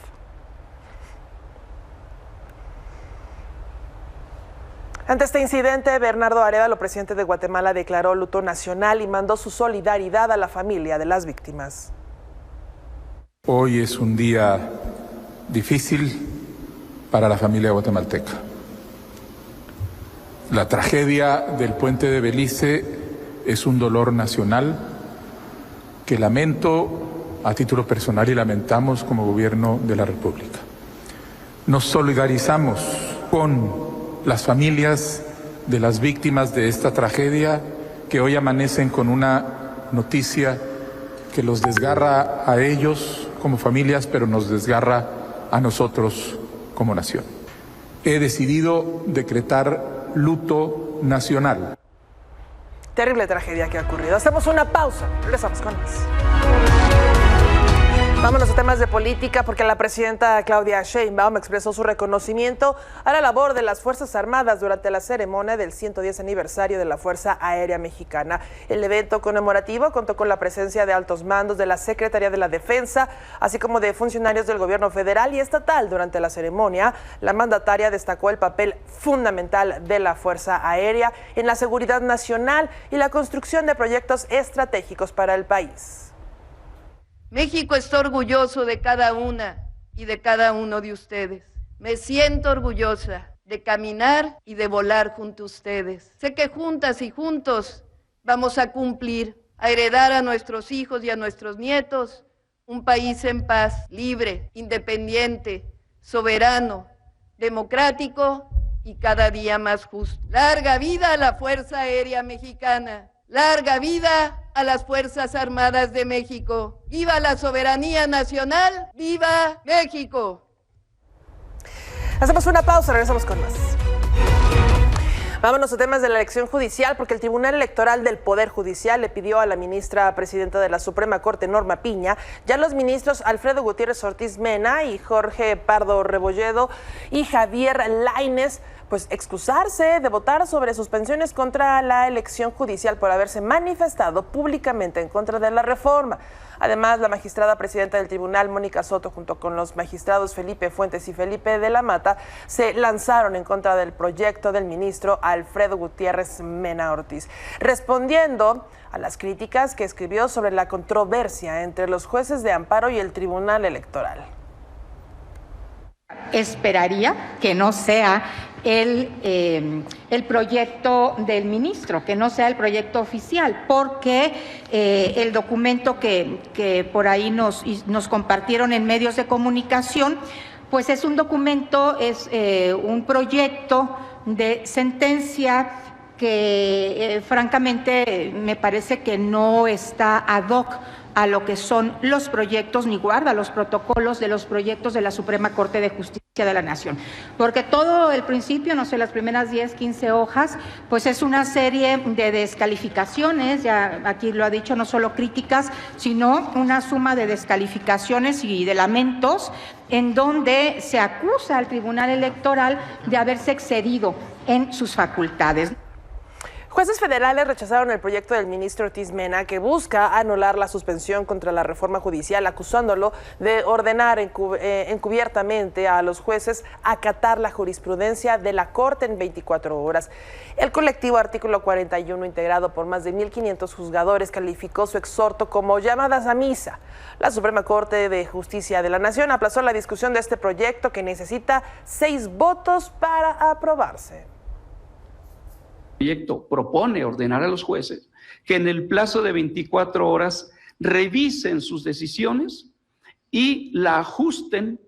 Ante este incidente, Bernardo Arévalo, presidente de Guatemala, declaró luto nacional y mandó su solidaridad a la familia de las víctimas. Hoy es un día difícil para la familia guatemalteca. La tragedia del puente de Belice es un dolor nacional que lamento a título personal y lamentamos como gobierno de la República. Nos solidarizamos con las familias de las víctimas de esta tragedia que hoy amanecen con una noticia que los desgarra a ellos como familias, pero nos desgarra a nosotros como nación. He decidido decretar luto nacional. Terrible tragedia que ha ocurrido. Hacemos una pausa. Regresamos con más. Vámonos a temas de política porque la presidenta Claudia Sheinbaum expresó su reconocimiento a la labor de las Fuerzas Armadas durante la ceremonia del 110 aniversario de la Fuerza Aérea Mexicana. El evento conmemorativo contó con la presencia de altos mandos de la Secretaría de la Defensa, así como de funcionarios del gobierno federal y estatal. Durante la ceremonia, la mandataria destacó el papel fundamental de la Fuerza Aérea en la seguridad nacional y la construcción de proyectos estratégicos para el país. México está orgulloso de cada una y de cada uno de ustedes. Me siento orgullosa de caminar y de volar junto a ustedes. Sé que juntas y juntos vamos a cumplir, a heredar a nuestros hijos y a nuestros nietos un país en paz, libre, independiente, soberano, democrático y cada día más justo. Larga vida a la Fuerza Aérea Mexicana. Larga vida a las Fuerzas Armadas de México. ¡Viva la soberanía nacional! ¡Viva México! Hacemos una pausa, regresamos con más. Vámonos a temas de la elección judicial, porque el Tribunal Electoral del Poder Judicial le pidió a la ministra presidenta de la Suprema Corte, Norma Piña, y a los ministros Alfredo Gutiérrez Ortiz Mena y Jorge Pardo Rebolledo y Javier Lainez, pues excusarse de votar sobre suspensiones contra la elección judicial por haberse manifestado públicamente en contra de la reforma. Además, la magistrada presidenta del tribunal, Mónica Soto, junto con los magistrados Felipe Fuentes y Felipe de la Mata, se lanzaron en contra del proyecto del ministro Alfredo Gutiérrez Mena Ortiz, respondiendo a las críticas que escribió sobre la controversia entre los jueces de amparo y el Tribunal Electoral. Esperaría que no sea el proyecto del ministro, que no sea el proyecto oficial, porque el documento que por ahí nos compartieron en medios de comunicación, pues es un documento, es un proyecto de sentencia que francamente me parece que no está ad hoc a lo que son los proyectos, ni guarda los protocolos de los proyectos de la Suprema Corte de Justicia de la Nación. Porque todo el principio, no sé, las primeras 10, 15 hojas, pues es una serie de descalificaciones, ya aquí lo ha dicho, no solo críticas, sino una suma de descalificaciones y de lamentos en donde se acusa al Tribunal Electoral de haberse excedido en sus facultades. Jueces federales rechazaron el proyecto del ministro Ortiz Mena, que busca anular la suspensión contra la reforma judicial, acusándolo de ordenar encubiertamente a los jueces acatar la jurisprudencia de la Corte en 24 horas. El colectivo Artículo 41, integrado por más de 1,500 juzgadores, calificó su exhorto como llamadas a misa. La Suprema Corte de Justicia de la Nación aplazó la discusión de este proyecto, que necesita 6 votos para aprobarse. El proyecto propone ordenar a los jueces que en el plazo de 24 horas revisen sus decisiones y la ajusten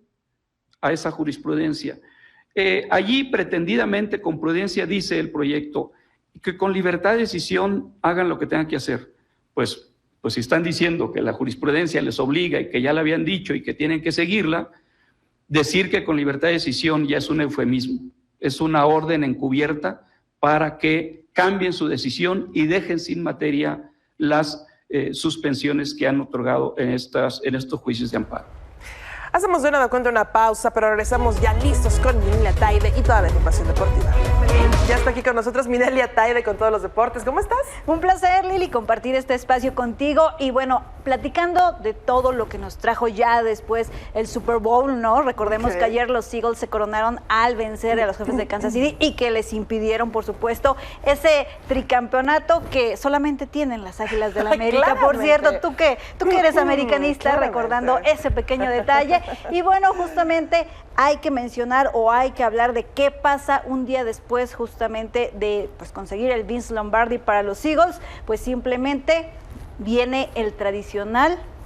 a esa jurisprudencia. Allí pretendidamente con prudencia dice el proyecto que con libertad de decisión hagan lo que tengan que hacer. Pues si están diciendo que la jurisprudencia les obliga y que ya la habían dicho y que tienen que seguirla, decir que con libertad de decisión ya es un eufemismo, es una orden encubierta para que cambien su decisión y dejen sin materia las suspensiones que han otorgado en estos juicios de amparo. Hacemos de nueva cuenta una pausa, pero regresamos ya listos con Mini Taide y toda la información deportiva. Ya está aquí con nosotros Minelia Taide con todos los deportes. ¿Cómo estás? Un placer, Lili, compartir este espacio contigo y bueno, platicando de todo lo que nos trajo ya después el Super Bowl, ¿no? Recordemos que ayer los Eagles se coronaron al vencer a los Jefes de Kansas City y que les impidieron, por supuesto, ese tricampeonato que solamente tienen las Águilas del América. Por cierto, tú que eres americanista, recordando ese pequeño detalle. Y bueno, justamente hay que mencionar o hay que hablar de qué pasa un día después justamente de conseguir el Vince Lombardi para los Eagles. Pues simplemente viene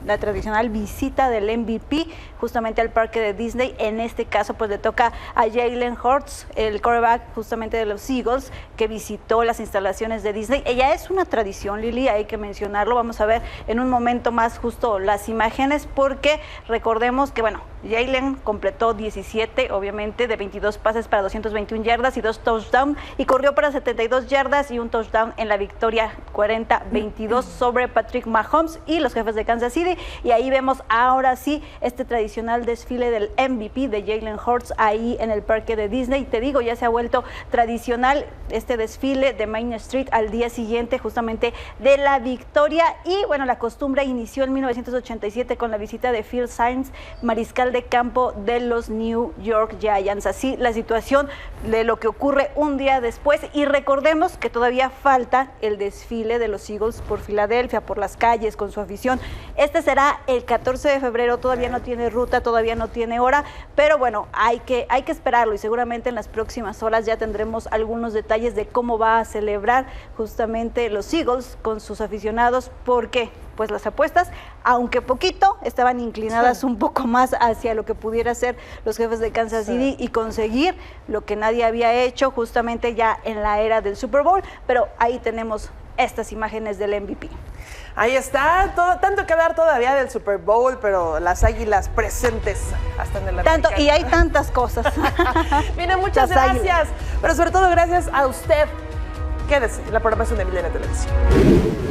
la tradicional visita del MVP justamente al parque de Disney. En este caso pues le toca a Jalen Hurts, el quarterback justamente de los Eagles, que visitó las instalaciones de Disney. Ella es una tradición, Lili, hay que mencionarlo. Vamos a ver en un momento más justo las imágenes, porque recordemos que bueno, Jalen completó 17, obviamente, de 22 pases para 221 yardas y 2 touchdowns, y corrió para 72 yardas y un touchdown en la victoria 40-22 sobre Patrick Mahomes y los Jefes de Kansas City. Y ahí vemos ahora sí este tradicional desfile del MVP de Jalen Hurts ahí en el parque de Disney. Te digo, ya se ha vuelto tradicional este desfile de Main Street al día siguiente justamente de la victoria. Y bueno, la costumbre inició en 1987 con la visita de Phil Simms, mariscal de campo de los New York Giants. Así la situación de lo que ocurre un día después. Y recordemos que todavía falta el desfile de los Eagles por Filadelfia, por las calles, con su afición. Este será el 14 de febrero, todavía no tiene ruta, todavía no tiene hora, pero bueno, hay que esperarlo y seguramente en las próximas horas ya tendremos algunos detalles de cómo va a celebrar justamente los Eagles con sus aficionados, porque pues las apuestas, aunque poquito, estaban inclinadas un poco más hacia lo que pudiera ser los Jefes de Kansas City y conseguir lo que nadie había hecho justamente ya en la era del Super Bowl, pero ahí tenemos estas imágenes del MVP. Ahí está, tanto que hablar todavía del Super Bowl, pero las Águilas presentes hasta en el tanto, y hay tantas cosas. Mira, muchas gracias, pero sobre todo gracias a usted. Quédese en la programación de Milenio Televisión.